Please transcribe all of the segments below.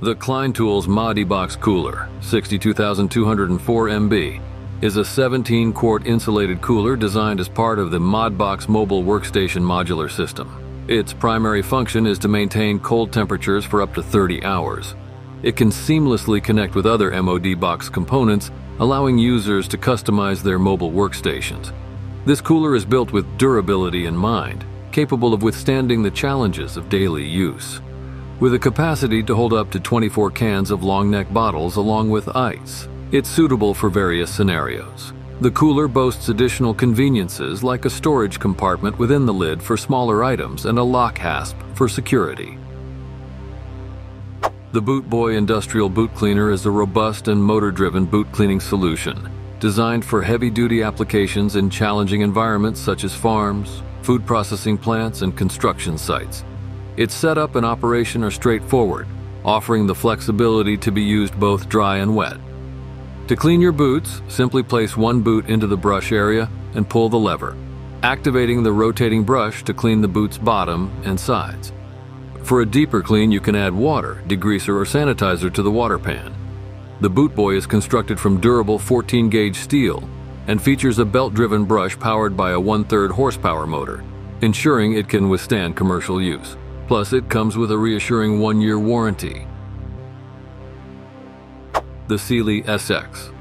The Klein Tools MODbox Cooler, 62,204 MB, is a 17-quart insulated cooler designed as part of the MODbox mobile workstation modular system. Its primary function is to maintain cold temperatures for up to 30 hours. It can seamlessly connect with other MODbox components, allowing users to customize their mobile workstations. This cooler is built with durability in mind, capable of withstanding the challenges of daily use. With a capacity to hold up to 24 cans of long-neck bottles along with ice, it's suitable for various scenarios. The cooler boasts additional conveniences like a storage compartment within the lid for smaller items and a lock hasp for security. The BootBoy Industrial Boot Cleaner is a robust and motor-driven boot cleaning solution designed for heavy-duty applications in challenging environments such as farms, food processing plants, and construction sites. Its setup and operation are straightforward, offering the flexibility to be used both dry and wet. To clean your boots, simply place one boot into the brush area and pull the lever, activating the rotating brush to clean the boot's bottom and sides. For a deeper clean, you can add water, degreaser, or sanitizer to the water pan. The BootBoy is constructed from durable 14-gauge steel and features a belt-driven brush powered by a 1/3 horsepower motor, ensuring it can withstand commercial use. Plus, it comes with a reassuring 1-year warranty. The CELY SX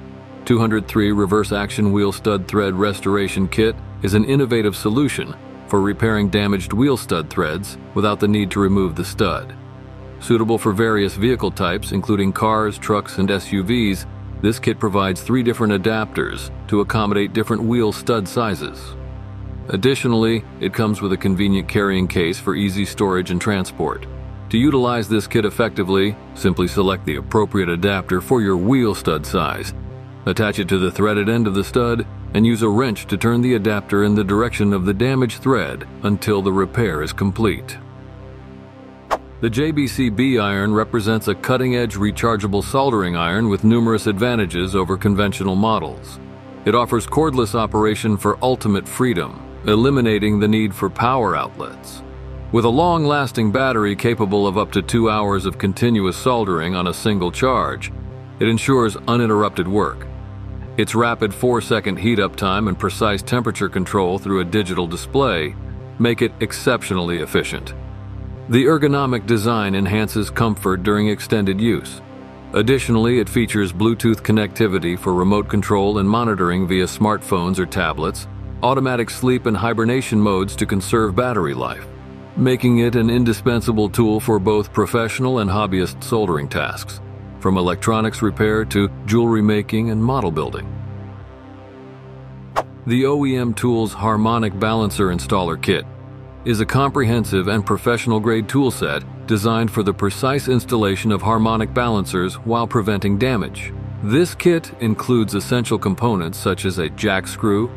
203 Reverse Action Wheel Stud Thread Restoration Kit is an innovative solution for repairing damaged wheel stud threads without the need to remove the stud. Suitable for various vehicle types, including cars, trucks, and SUVs, this kit provides 3 different adapters to accommodate different wheel stud sizes. Additionally, it comes with a convenient carrying case for easy storage and transport. To utilize this kit effectively, simply select the appropriate adapter for your wheel stud size, attach it to the threaded end of the stud, and use a wrench to turn the adapter in the direction of the damaged thread until the repair is complete. The JBCB Iron represents a cutting-edge rechargeable soldering iron with numerous advantages over conventional models. It offers cordless operation for ultimate freedom, eliminating the need for power outlets. With a long-lasting battery capable of up to 2 hours of continuous soldering on a single charge, it ensures uninterrupted work. Its rapid 4-second heat-up time and precise temperature control through a digital display make it exceptionally efficient. The ergonomic design enhances comfort during extended use. Additionally, it features Bluetooth connectivity for remote control and monitoring via smartphones or tablets, automatic sleep and hibernation modes to conserve battery life, making it an indispensable tool for both professional and hobbyist soldering tasks, from electronics repair to jewelry making and model building. The OEMTOOLS Harmonic Balancer Installer Kit is a comprehensive and professional-grade toolset designed for the precise installation of harmonic balancers while preventing damage. This kit includes essential components such as a jack screw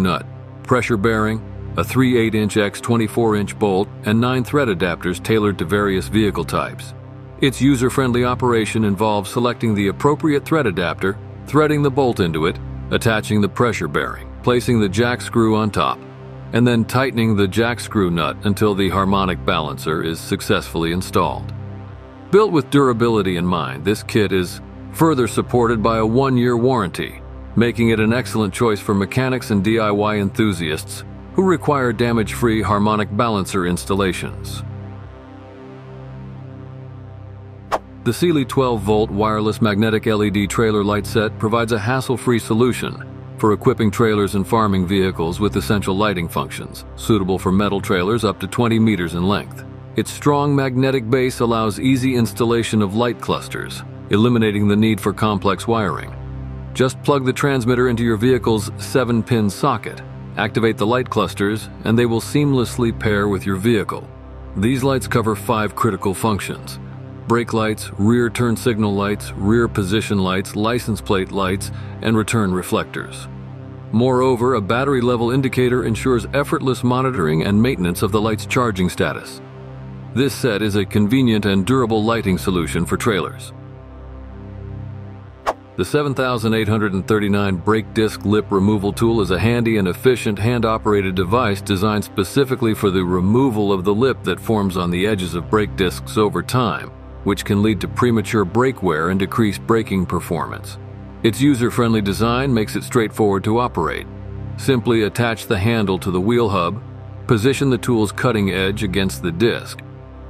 nut, pressure bearing, a 3/8" x 24" bolt, and 9 thread adapters tailored to various vehicle types. Its user-friendly operation involves selecting the appropriate thread adapter, threading the bolt into it, attaching the pressure bearing, placing the jack screw on top, and then tightening the jack screw nut until the harmonic balancer is successfully installed. Built with durability in mind, this kit is further supported by a 1-year warranty, making it an excellent choice for mechanics and DIY enthusiasts who require damage-free harmonic balancer installations. The CELY 12-volt wireless magnetic LED trailer light set provides a hassle-free solution for equipping trailers and farming vehicles with essential lighting functions, suitable for metal trailers up to 20 meters in length. Its strong magnetic base allows easy installation of light clusters, eliminating the need for complex wiring. Just plug the transmitter into your vehicle's 7-pin socket, activate the light clusters, and they will seamlessly pair with your vehicle. These lights cover 5 critical functions: brake lights, rear turn signal lights, rear position lights, license plate lights, and return reflectors. Moreover, a battery level indicator ensures effortless monitoring and maintenance of the light's charging status. This set is a convenient and durable lighting solution for trailers. The 7839 brake disc lip removal tool is a handy and efficient hand-operated device designed specifically for the removal of the lip that forms on the edges of brake discs over time, which can lead to premature brake wear and decreased braking performance. Its user-friendly design makes it straightforward to operate. Simply attach the handle to the wheel hub, position the tool's cutting edge against the disc,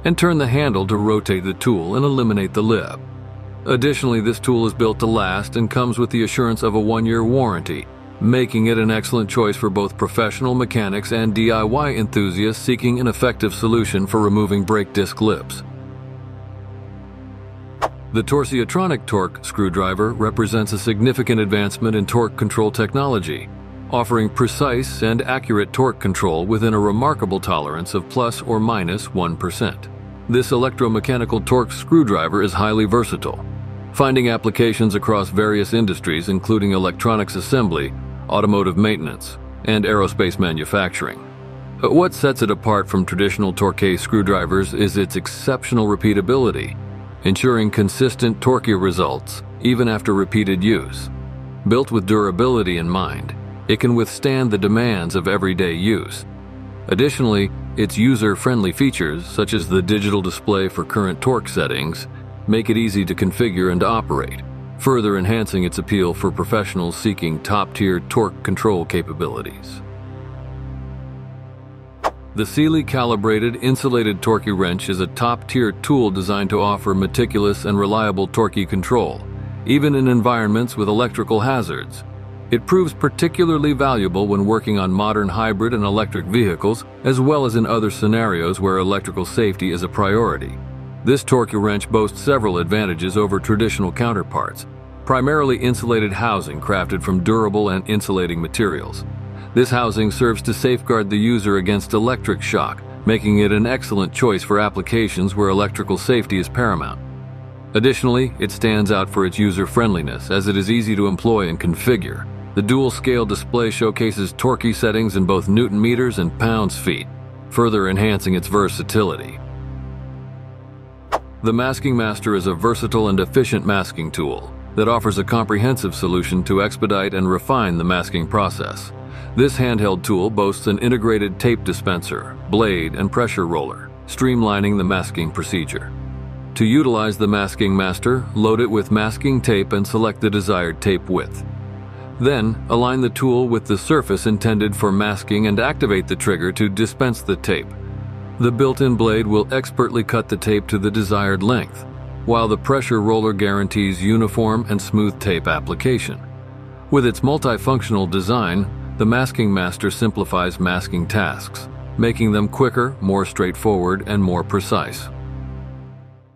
and turn the handle to rotate the tool and eliminate the lip. Additionally, this tool is built to last and comes with the assurance of a 1-year warranty, making it an excellent choice for both professional mechanics and DIY enthusiasts seeking an effective solution for removing brake disc lips. The TORSIOTRONIC Torque screwdriver represents a significant advancement in torque control technology, offering precise and accurate torque control within a remarkable tolerance of plus or minus 1%. This electromechanical torque screwdriver is highly versatile, finding applications across various industries including electronics assembly, automotive maintenance, and aerospace manufacturing. But what sets it apart from traditional Torque screwdrivers is its exceptional repeatability, ensuring consistent torque results even after repeated use. Built with durability in mind, it can withstand the demands of everyday use. Additionally, its user-friendly features, such as the digital display for current torque settings, make it easy to configure and operate, further enhancing its appeal for professionals seeking top-tier torque control capabilities. The CELY Calibrated Insulated Torque Wrench is a top-tier tool designed to offer meticulous and reliable torque control, even in environments with electrical hazards. It proves particularly valuable when working on modern hybrid and electric vehicles, as well as in other scenarios where electrical safety is a priority. This torque wrench boasts several advantages over traditional counterparts, primarily insulated housing crafted from durable and insulating materials. This housing serves to safeguard the user against electric shock, making it an excellent choice for applications where electrical safety is paramount. Additionally, it stands out for its user-friendliness as it is easy to employ and configure. The dual-scale display showcases torque settings in both Newton meters and pounds-feet, further enhancing its versatility. The Masking Master is a versatile and efficient masking tool that offers a comprehensive solution to expedite and refine the masking process. This handheld tool boasts an integrated tape dispenser, blade, and pressure roller, streamlining the masking procedure. To utilize the Masking Master, load it with masking tape and select the desired tape width. Then, align the tool with the surface intended for masking and activate the trigger to dispense the tape. The built-in blade will expertly cut the tape to the desired length, while the pressure roller guarantees uniform and smooth tape application. With its multifunctional design, the Masking Master simplifies masking tasks, making them quicker, more straightforward, and more precise.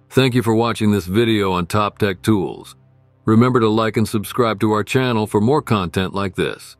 Thank you for watching this video on Top Tech Tools. Remember to like and subscribe to our channel for more content like this.